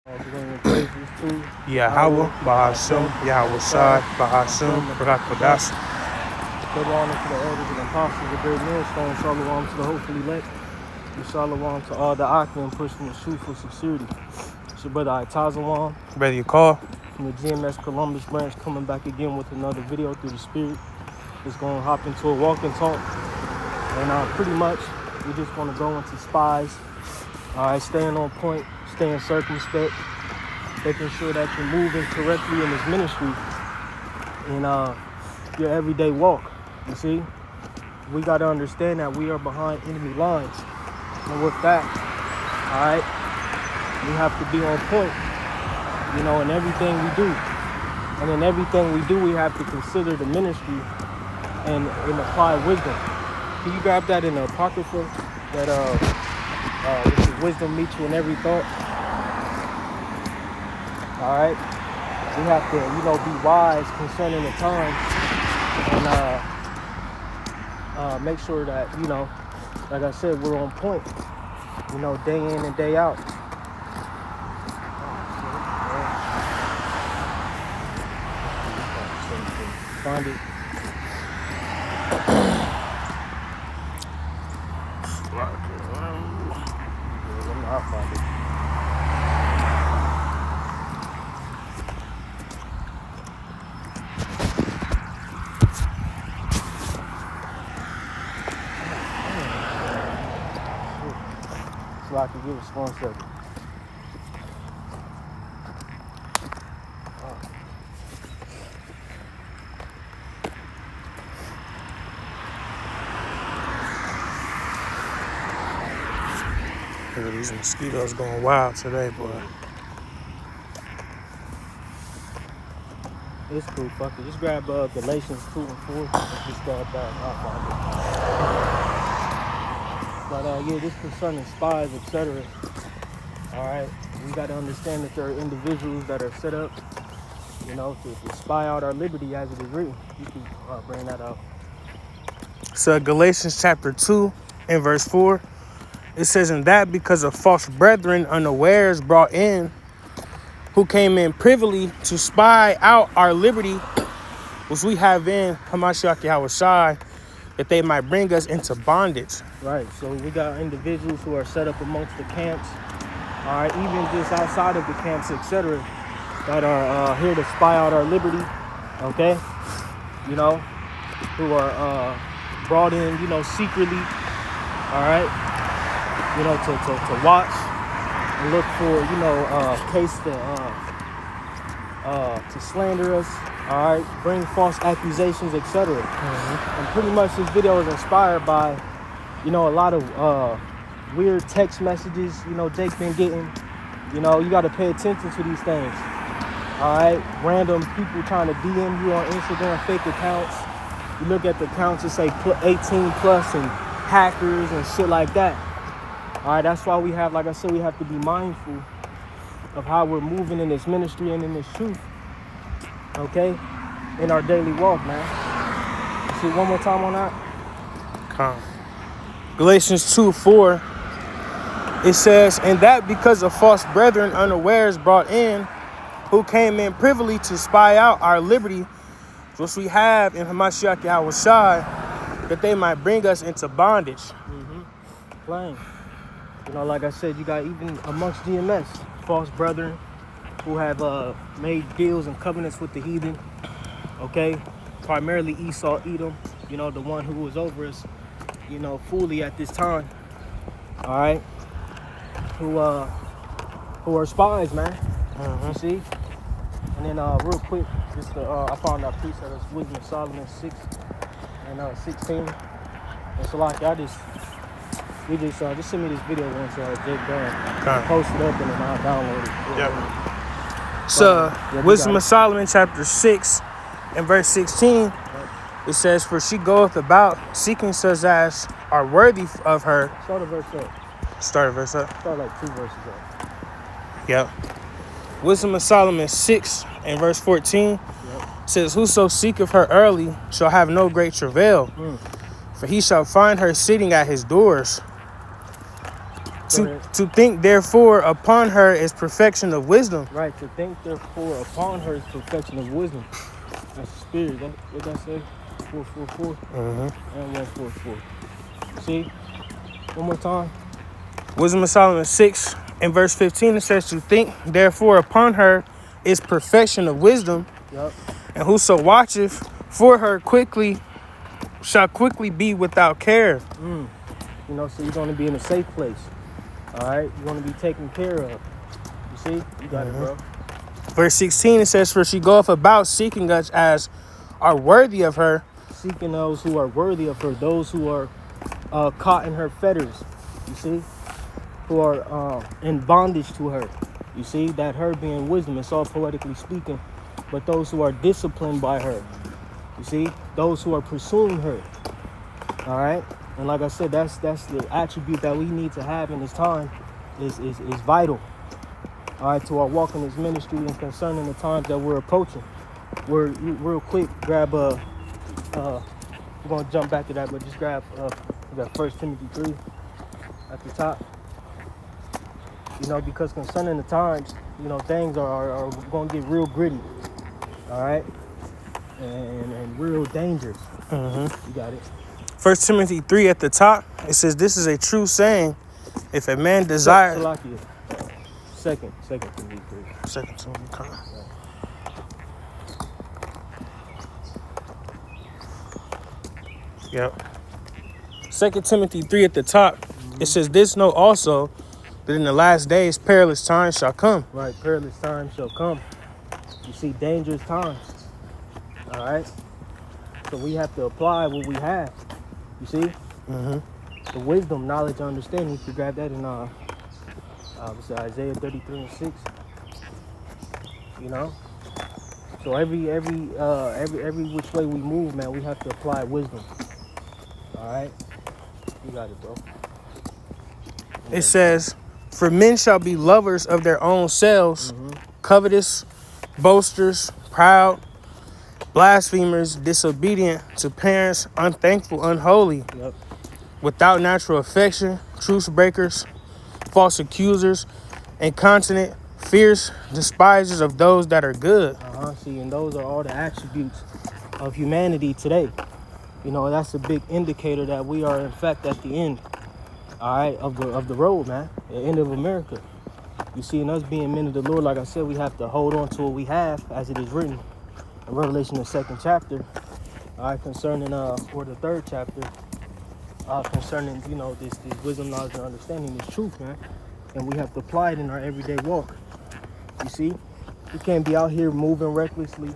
Praises to Yahweh, Bahashem, Yahweh Shai, Bahashem, Barakadas. Good honor to the elders and apostles, the great millstone. Shalom to the hopefully elect. And shalom to all the Akim pushing the shoe for sincerity. It's your brother Itazawam Brother, you call? from the GMS Columbus branch, coming back again with another video through the Spirit. It's going to hop into a walk and talk. And pretty much, we just want to go into spies. All right, staying on point, staying circumspect, making sure that you're moving correctly in this ministry in your everyday walk. You see, we got to understand that we are behind enemy lines. And with that, all right, we have to be on point, you know, in everything we do. And in everything we do, we have to consider the ministry and apply wisdom. Can you grab that in the Apocrypha? That which is wisdom meets you in every thought. All right, we have to, you know, be wise concerning the times and make sure that, you know, like I said, we're on point, you know, day in and day out. Find it. I'll find it. So I can give us 1 second. Look at these mosquitoes going wild today, boy. It's cool, fuck it. Just grab Galatians 2 and 4. Let's just grab that. I'll find it. But yeah, this concerning spies, etc. Alright, we got to understand that there are individuals that are set up, you know, to spy out our liberty as it is written. You can bring that out. So Galatians chapter 2 and verse 4. It says, "And that because of false brethren unawares brought in, who came in privily to spy out our liberty, which we have in Hamashiach Yahweh Shai, that they might bring us into bondage." Right, so we got individuals who are set up amongst the camps, all right, even just outside of the camps, etc., that are here to spy out our liberty, okay? You know, who are brought in, you know, secretly, all right? You know, to watch and look for, you know, case to slander us, all right, bring false accusations, etc. And pretty much this video is inspired by, you know, a lot of weird text messages, you know, Jake's been getting. You know, you got to pay attention to these things, all right? Random people trying to DM you on Instagram, fake accounts. You look at the accounts that say 18 plus and hackers and shit like that. All right, that's why we have, like I said, we have to be mindful of how we're moving in this ministry and in this truth, okay, in our daily walk, man. See, one more time on that. Come. Galatians 2:4. It says, "And that because of false brethren unawares brought in, who came in privily to spy out our liberty, which we have in Hamashiach Yahweh Shai, that they might bring us into bondage." Plain. You know, like I said, you got even amongst GMS, false brethren who have made deals and covenants with the heathen, okay? Primarily Esau, Edom, you know, the one who was over us, you know, fully at this time, all right? Who are spies, man, you see? And then real quick, just I found that precept of Wisdom of Solomon 6 and 16. And so like just send me this video once Jake done. Post it up and then I'll download it. Yep. So Wisdom of Solomon chapter 6 and verse 16. It says, "For she goeth about seeking such as are worthy of her." Start a verse up. Start a verse up. Start like 2 verses up. Yep. Wisdom of Solomon 6 and verse 14 says, "Whoso seeketh her early shall have no great travail, for he shall find her sitting at his doors. To think therefore upon her is perfection of wisdom. Right, to think therefore upon her is perfection of wisdom. That's the spirit. What that say? 444 and 144. See? One more time. Wisdom of Solomon 6 and verse 15, it says, to think therefore upon her is perfection of wisdom. Yep. And whoso watcheth for her shall quickly be without care. You know, so you're going to be in a safe place. All right? You're going to be taken care of. You see? You got it, bro. Verse 16, it says, for she goeth about seeking us as are worthy of her. Seeking those who are worthy of her, those who are caught in her fetters. You see? Who are in bondage to her. You see? That her being wisdom, it's all poetically speaking. But those who are disciplined by her. You see? Those who are pursuing her. All right? And like I said, that's the attribute that we need to have in this time is vital. All right, to our walk in this ministry and concerning the times that we're approaching. We're real quick, grab we're gonna jump back to that, but just grab we got 1 Timothy 3 at the top. You know, because concerning the times, you know, things are gonna get real gritty. All right, and real dangerous. You got it. 1 Timothy 3 at the top, it says, this is a true saying, if a man desires... Second Timothy 3. Second Timothy 3. Yep. 2 Timothy 3 at the top, it says, this know also that in the last days perilous times shall come. Right, perilous times shall come. You see, dangerous times. All right? So we have to apply what we have. You see? The wisdom, knowledge, understanding. You can grab that in Isaiah 33 and 6. You know? So every which way we move, man, we have to apply wisdom. All right? You got it, bro. It says, for men shall be lovers of their own selves, covetous, boasters, proud, blasphemers, disobedient to parents, unthankful, unholy, without natural affection, truce breakers, false accusers, incontinent, fierce, despisers of those that are good. See, and those are all the attributes of humanity today. You know, that's a big indicator that we are, in fact, at the end, all right, of the road, man, the end of America. You see, in us being men of the Lord, like I said, we have to hold on to what we have, as it is written in Revelation, the 2nd chapter, all right, concerning or the 3rd chapter, concerning, you know, this wisdom, knowledge, and understanding, this truth, man, and we have to apply it in our everyday walk. You see, we can't be out here moving recklessly,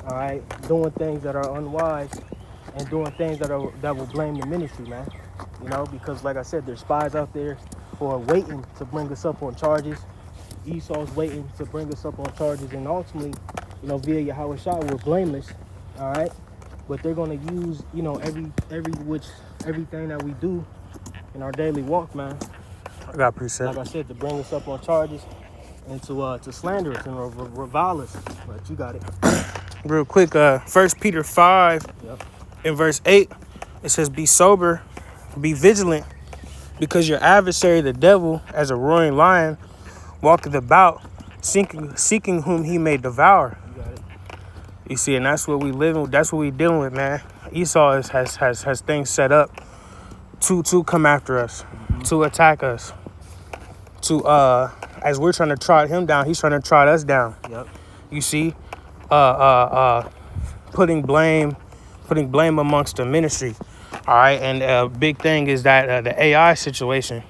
all right, doing things that are unwise, and doing things that will blame the ministry, man. You know, because like I said, there's spies out there who are waiting to bring us up on charges. Esau's waiting to bring us up on charges, and ultimately, you know, via Yahweh Shah, we're blameless, all right? But they're going to use, you know, everything that we do in our daily walk, man. I got precept. Like I said, to bring us up on charges and to slander us and revile us. But you got it. Real quick, 1 Peter 5 in verse 8, it says, be sober, be vigilant, because your adversary, the devil, as a roaring lion, walketh about, seeking whom he may devour. You got it. You see, and that's what we living with. That's what we dealing with, man. Esau has things set up to come after us, to attack us, to as we're trying to trot him down, he's trying to trot us down. You see, putting blame amongst the ministry. All right, and a big thing is that the AI situation.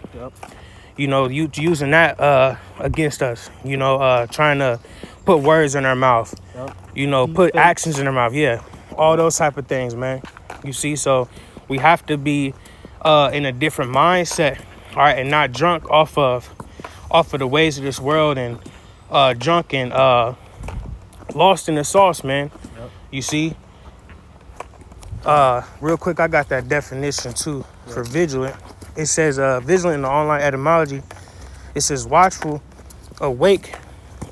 You know, you using that against us. You know, trying to put words in our mouth. You know, put actions in our mouth. Yeah, all those type of things, man. You see, so we have to be in a different mindset. All right, and not drunk off of the ways of this world, and drunk and lost in the sauce, man. You see. Real quick, I got that definition too for vigilant. It says vigilant in the online etymology. It says watchful, awake,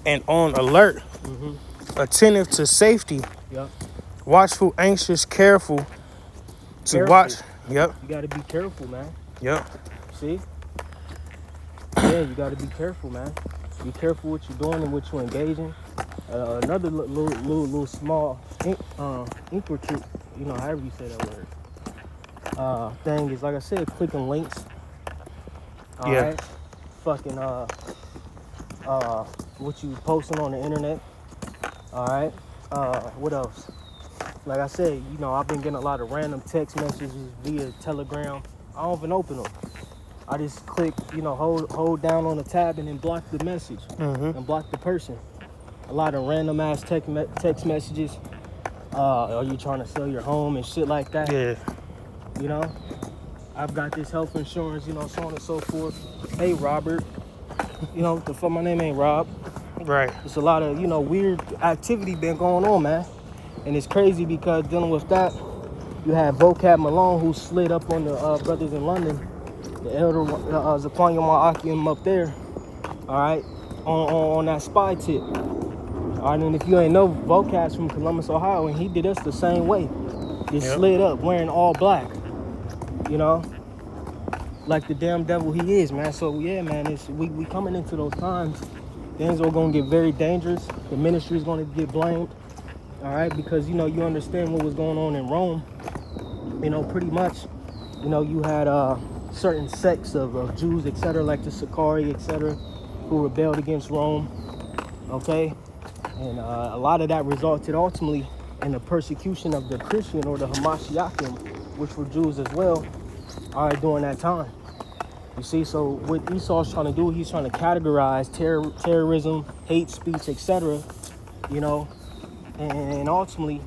and on alert, attentive to safety, watchful, anxious, careful, to watch. You got to be careful, man. See. Yeah, you got to be careful, man. Be careful what you're doing and what you're engaging. Another little small intricate, however you say that word, thing is, like I said, clicking links. All Yeah. right, fucking what you posting on the internet. All right, what else? Like I said, I've been getting a lot of random text messages via Telegram. I don't even open them. I just click, hold down on the tab and then block the message and block the person. A lot of random ass text messages. Are you trying to sell your home and shit like that? Yeah. I've got this health insurance, so on and so forth. Hey, Robert. The fuck, my name ain't Rob. Right. It's a lot of, weird activity been going on, man. And it's crazy because dealing with that, you have Vocab Malone who slid up on the brothers in London, the elder Zaquanya Ma'akim up there, all right, on that spy tip. All right, and if you ain't know, Vocab's from Columbus, Ohio, and he did us the same way. Just slid up wearing all black, like the damn devil he is, man. So yeah, man, we coming into those times. Things are gonna get very dangerous. The ministry is gonna get blamed. All right, because you understand what was going on in Rome. Pretty much, you had certain sects of Jews, etc., like the Sicarii, etc., who rebelled against Rome. Okay, and a lot of that resulted ultimately in the persecution of the Christian or the Hamashiachim, which were Jews as well. All right, during that time. You see, so what Esau's trying to do, he's trying to categorize terrorism, hate speech, etc., and ultimately,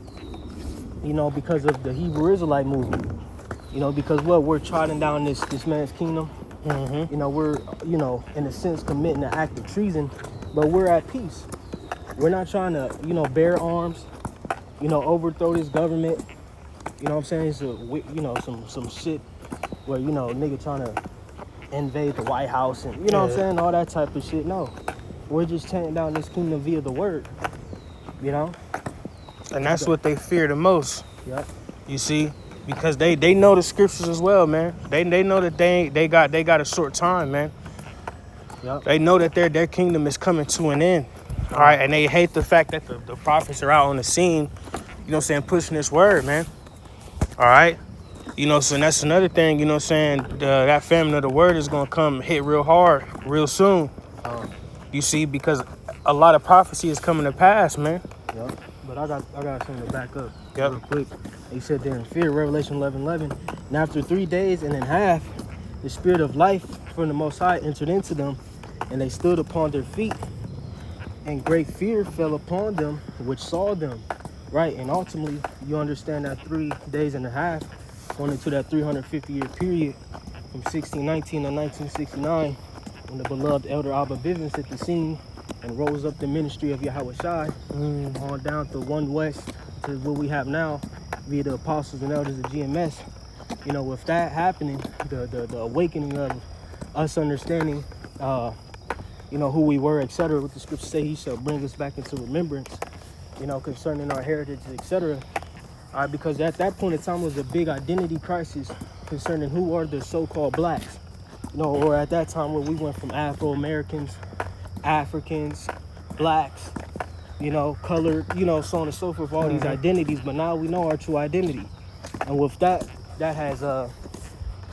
because of the Hebrew Israelite movement, because we're trotting down this man's kingdom, we're, in a sense committing an act of treason, but we're at peace. We're not trying to, bear arms, overthrow this government. You know what I'm saying? It's some shit where, nigga trying to invade the White House and, what I'm saying? All that type of shit. No, we're just tearing down this kingdom via the word, And that's what they fear the most. Yep. You see, because they know the scriptures as well, man. They know that they got a short time, man. Yep. They know that their kingdom is coming to an end. All right, and they hate the fact that the prophets are out on the scene, pushing this word, man. All right. So that's another thing, that famine of the word is going to come hit real hard, real soon. You see, because a lot of prophecy is coming to pass, man. Yep. But I got something to back up real quick. He said there in fear, Revelation 11:11, and after 3 days and a half, the spirit of life from the Most High entered into them, and they stood upon their feet, and great fear fell upon them which saw them. Right, and ultimately, you understand that 3 days and a half, going into that 350-year period from 1619 to 1969, when the beloved Elder Abba Bivens hit the scene and rose up the ministry of Yahweh Shai, on down to 1 West to what we have now via the apostles and elders of GMS. With that happening, the awakening of us understanding, who we were, etc., what the scriptures say, he shall bring us back into remembrance, concerning our heritage, etc. All right, because at that point in time was a big identity crisis concerning who are the so-called blacks, or at that time where we went from Afro-Americans, Africans, blacks, colored, so on and so forth, all these identities, but now we know our true identity. And with that has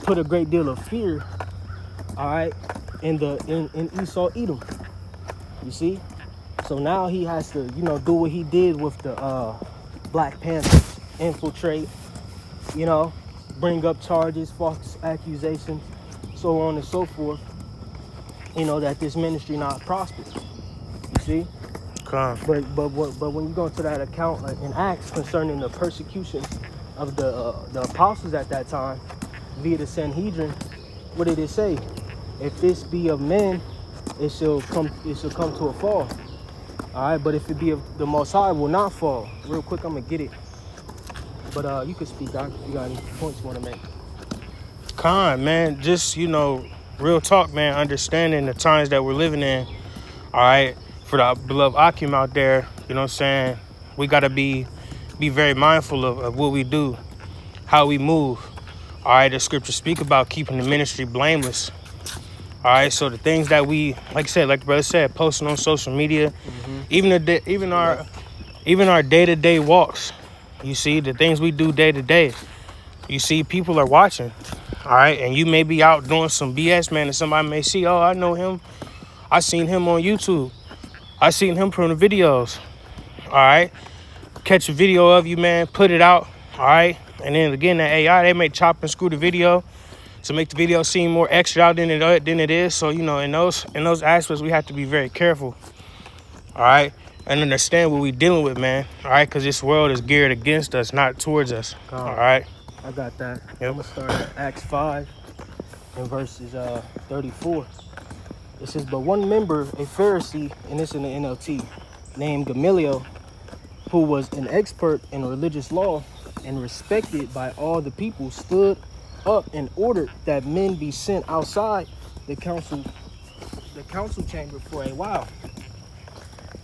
put a great deal of fear, all right, in Esau Edom. You see? So now he has to, do what he did with the Black Panthers, infiltrate, bring up charges, false accusations, so on and so forth, that this ministry not prosperous. You see? But when you go into that account in Acts concerning the persecution of the apostles at that time via the Sanhedrin, what did it say? If this be of men, it shall come to a fall. All right, but if it be of the Most High, it will not fall. Real quick, I'm gonna get it. But you can speak, Doc, if you got any points you want to make. Man, just, real talk, man, understanding the times that we're living in. All right, for the beloved Akim out there, we got to be very mindful of what we do, how we move. All right, the scriptures speak about keeping the ministry blameless. All right, so the things that we, like I said, like the brother said, posting on social media, even our day-to-day walks, you see, the things we do day to day, you see, people are watching. All right, and you may be out doing some BS, man, and somebody may see, oh, I know him. I seen him on YouTube. I seen him from the videos. All right, catch a video of you, man, put it out. All right, and then again, the AI, they may chop and screw the video to make the video seem more extra out than it is. So, you know, in those aspects, we have to be very careful. All right, and understand what we're dealing with, man. All right, because this world is geared against us, not towards us. All right. I got that. Yep. I'm gonna start at Acts 5 and verses 34. It says, but one member, a Pharisee, and this in the NLT, named Gamaliel, who was an expert in religious law and respected by all the people, stood up and ordered that men be sent outside the council chamber for a while.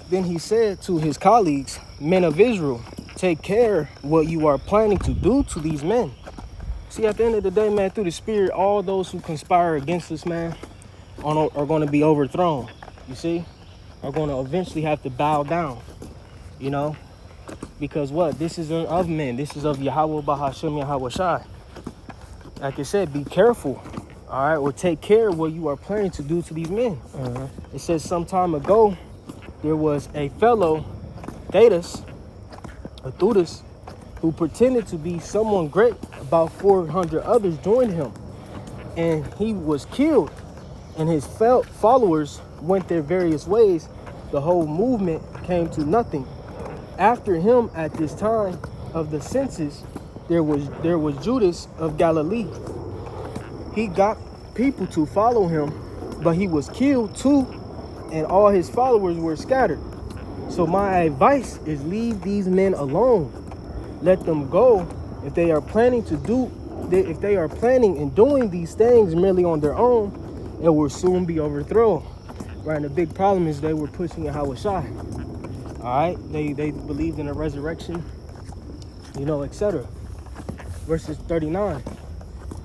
Then he said to his colleagues, men of Israel, take care what you are planning to do to these men. See, at the end of the day, man, through the Spirit, all those who conspire against us, man, are going to be overthrown. You see, are going to eventually have to bow down. You know, because what? This isn't of men. This is of Yahweh Bahashem Yahweh Shai. Like I said, be careful, all right, or take care of what you are planning to do to these men. It says some time ago, there was a fellow, Theudas, who pretended to be someone great. About 400 others joined him, and he was killed, and his followers went their various ways. The whole movement came to nothing. After him, at this time of the census, there was Judas of Galilee. He got people to follow him, but he was killed too, and all his followers were scattered. So my advice is leave these men alone. Let them go. If they are planning and doing these things merely on their own, it will soon be overthrown. Right, and the big problem is they were pushing Yahweh Shai. All right, they believed in a resurrection, you know, etc. Verses 39.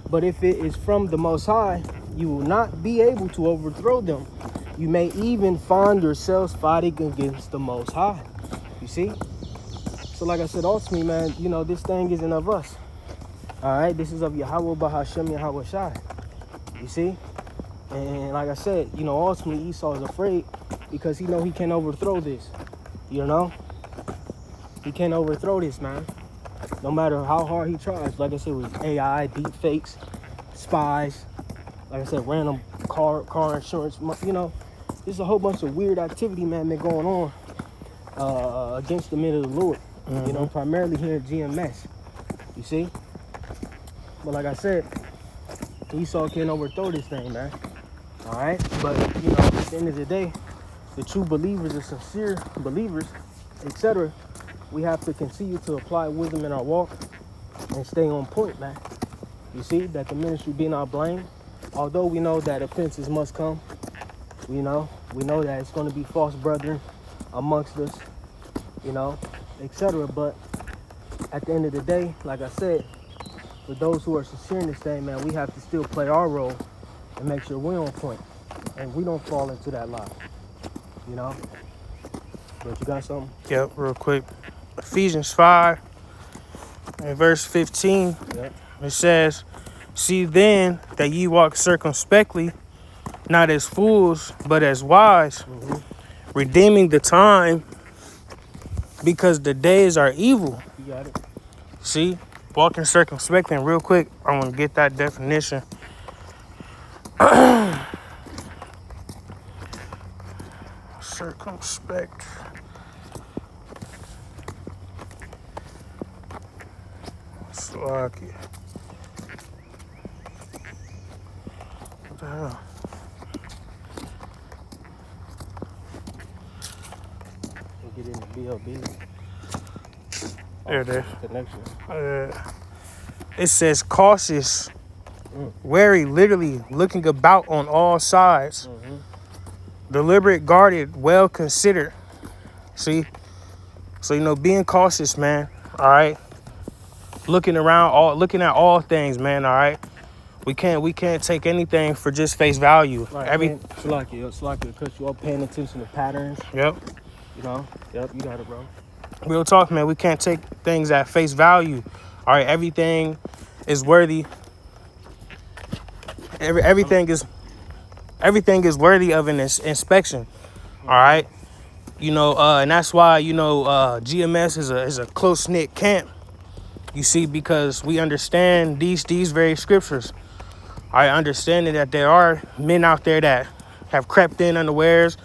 But if it is from the Most High, you will not be able to overthrow them. You may even find yourselves fighting against the Most High. You see? So like I said, ultimately, man, you know, this thing isn't of us. All right, this is of Yahweh Bahashem Yahweh Shai. You see? And like I said, you know, ultimately Esau is afraid because he know he can't overthrow this. You know? He can't overthrow this, man. No matter how hard he tries. Like I said, with AI, deep fakes, spies, like I said, random car insurance, you know, there's a whole bunch of weird activity, man, been going on against the men of the Lord. You know, primarily here at GMS. You see? But like I said, Esau can't overthrow this thing, man. All right? But, you know, at the end of the day, the true believers, the sincere believers, etc., we have to continue to apply wisdom in our walk and stay on point, man. You see, that the ministry be not blamed. Although we know that offenses must come, you know, we know that it's going to be false brethren amongst us, you know, etc. But at the end of the day, like I said, for those who are sincere in this thing, man, we have to still play our role and make sure we're on point and we don't fall into that lie, you know. But you got something? Yep, real quick. Ephesians 5 and verse 15. Yep. It says, see then that ye walk circumspectly, not as fools, but as wise, redeeming the time, because the days are evil. You got it. See, walking circumspectly. And real quick, I want to get that definition. Circumspect. Slovakia. What the hell? We'll get into BLB. There it is. Connection. It says cautious, wary, literally looking about on all sides, deliberate, guarded, well considered. See? So, you know, being cautious, man. All right. Looking at all things, man. All right. We can't take anything for just face value. Right, Every man. It's like because you are paying attention to patterns. Yep. You know. Yep. You got it, bro. Real talk, man. We can't take things at face value. All right, everything is worthy. Everything is worthy of an inspection. All right, you know, and that's why GMS is a close knit camp. You see, because we understand these very scriptures. I understand that there are men out there that have crept in unawares.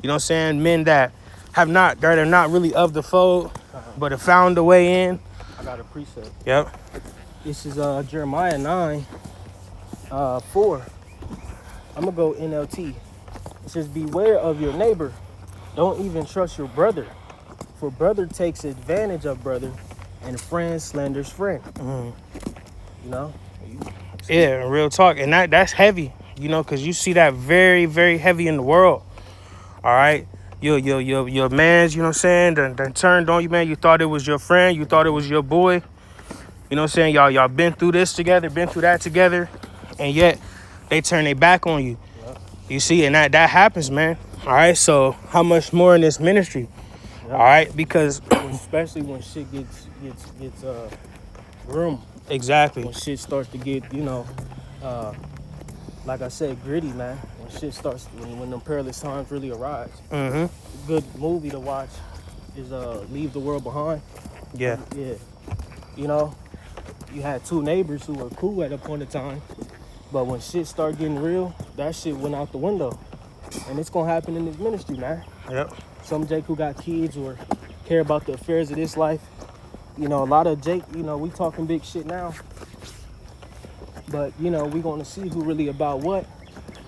You know what I'm saying? Men that are not really of the fold, but have found a way in. I got a precept. Yep. This is Jeremiah 9, 4. I'm gonna go NLT. It says, "Beware of your neighbor. Don't even trust your brother, for brother takes advantage of brother, and friend slanders friend." Mm-hmm. You know. Yeah, real talk, and that's heavy. You know, because you see that very, very heavy in the world. All right. Your mans, you know what I'm saying, done turned on you, man. You thought it was your friend. You thought it was your boy. You know what I'm saying? Y'all been through this together, been through that together, and yet they turn their back on you. Yep. You see, and that happens, man. All right, so how much more in this ministry? Yep. All right, because especially when shit gets grim. Exactly. When shit starts to get, like I said, gritty, man. When shit starts, when them perilous times really arise. Mm-hmm. A good movie to watch is Leave the World Behind. Yeah. Yeah. You know, you had two neighbors who were cool at a point of time, but when shit started getting real, that shit went out the window. And it's gonna happen in this ministry, man. Yep. Some Jake who got kids or care about the affairs of this life. You know, a lot of Jake, we talking big shit now. But, we gonna see who really about what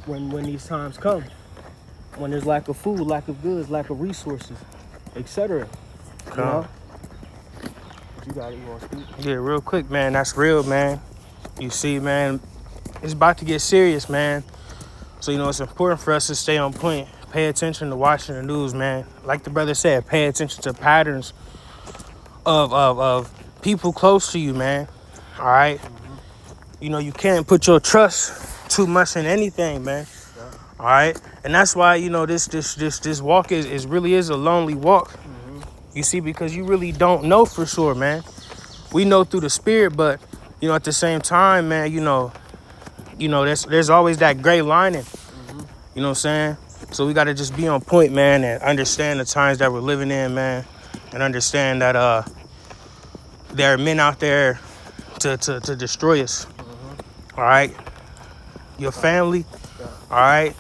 when these times come. When there's lack of food, lack of goods, lack of resources, etc. You know? You got it, you wanna speak? Yeah, real quick, man. That's real, man. You see, man, it's about to get serious, man. So, it's important for us to stay on point. Pay attention to watching the news, man. Like the brother said, pay attention to patterns of people close to you, man. All right? Mm-hmm. You can't put your trust too much in anything, man. Yeah. All right? And that's why, this walk is really a lonely walk. Mm-hmm. You see, because you really don't know for sure, man. We know through the spirit, but, at the same time, man, there's always that gray lining. Mm-hmm. You know what I'm saying? So we got to just be on point, man, and understand the times that we're living in, man, and understand that there are men out there to destroy us. Mm-hmm. All right? Your family, all right?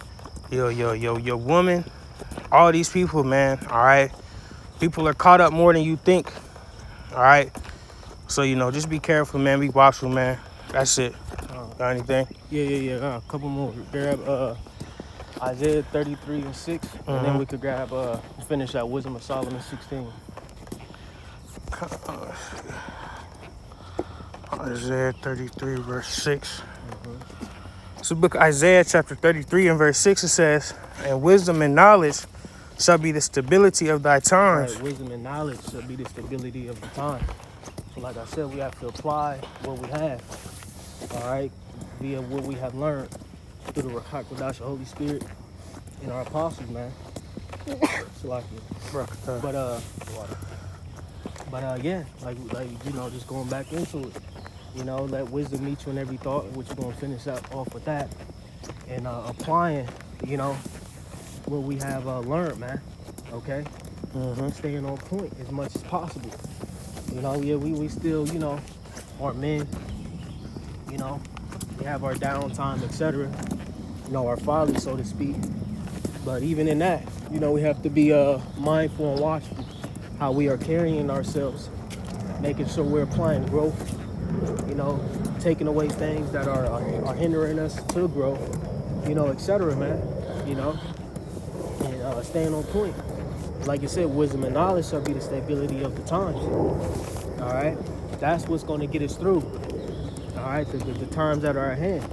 Your woman, all these people, man, all right? People are caught up more than you think, all right? So, just be careful, man. Be watchful, man. That's it. Got anything? Yeah. A couple more. Grab Isaiah 33 and 6, mm-hmm. and then we could grab finish out Wisdom of Solomon 16. Isaiah 33 verse 6. Mm-hmm. So book Isaiah chapter 33 and verse 6, it says, "And wisdom and knowledge shall be the stability of thy times." Right, wisdom and knowledge shall be the stability of the time. So like I said, we have to apply what we have, all right, via what we have learned through the Ruach HaKodesh, the Holy Spirit, and our apostles, man. But yeah, like just going back into it. Let wisdom meet you in every thought, which we're gonna finish off with that, and applying, what we have learned, man. Okay, mm-hmm. Staying on point as much as possible. We still, are men. We have our downtime, etc. Our folly, so to speak. But even in that, we have to be mindful and watchful how we are carrying ourselves, making sure we're applying growth, taking away things that are hindering us to grow, etc., man, and staying on point. Like you said, wisdom and knowledge shall be the stability of the times. All right? That's what's going to get us through. All right? The times that are at hand.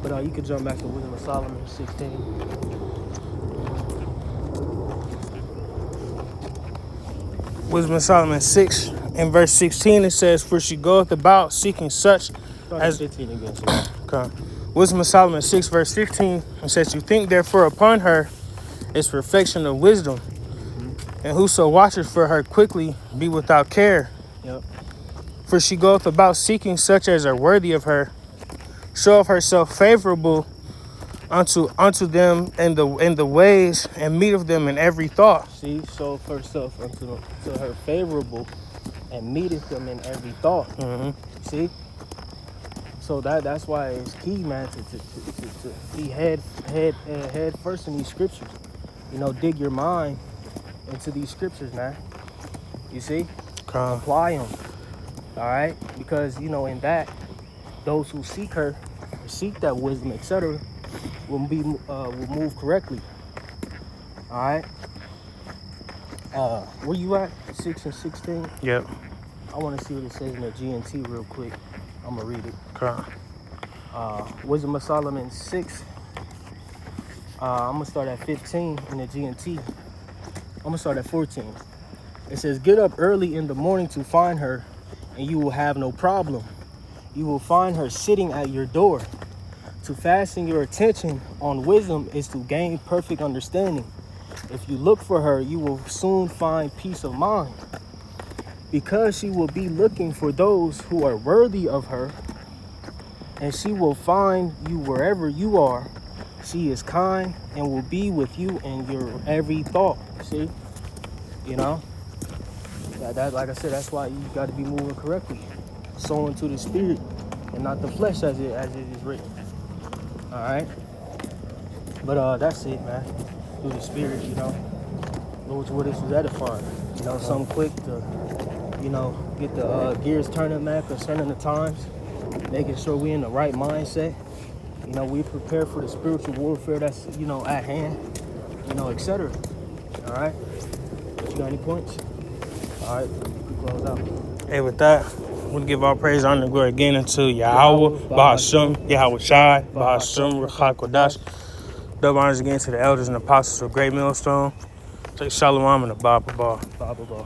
But you could jump back to Wisdom of Solomon 16. Wisdom of Solomon 6 and verse 16, it says, "For she goeth about seeking such Start at 15 again. So. Okay. Wisdom of Solomon 6 verse 15. It says, you think therefore upon her is perfection of wisdom. And whoso watches for her quickly be without care. Yep. For she goeth about seeking such as are worthy of her, showeth herself favorable unto them in the ways, and meeteth them in every thought. See, show herself unto her favorable, and meeteth them in every thought. See, so that's why it's key, man, to be head first in these scriptures. You know, dig your mind into these scriptures, man. You see, apply them. All right, because you know in that, those who seek her, seek that wisdom, etc., will move correctly. All right. Where you at? 6 and 16. Yep. I want to see what it says in the GNT real quick. I'm gonna read it. Okay. Wisdom of Solomon 6. I'm gonna start at 15 in the GNT. I'm gonna start at 14. It says, "Get up early in the morning to find her, and you will have no problem. You will find her sitting at your door. To fasten your attention on wisdom is to gain perfect understanding. If you look for her, you will soon find peace of mind. Because she will be looking for those who are worthy of her, and she will find you wherever you are. She is kind and will be with you in your every thought." See, you know, that like I said, that's why you got to be moving correctly, sowing to the spirit and not the flesh, as it is written. All right, but that's it, man. Through the spirit, you know. Lord's word is edifying. You know, something quick to, you know, get the gears turning, man, concerning the times, making sure we in the right mindset. You know, we prepare for the spiritual warfare that's, you know, at hand, you know, etc. All right. You got any points? All right, we close out. Hey, with that, we'll give all praise, honor, and glory again unto Yahweh, Bahasham, Yahweh Shai, Bahasham, Ruach HaKodesh. Double honors again to the elders and apostles of Great Millstone. Take Shalom and the Bible Ball.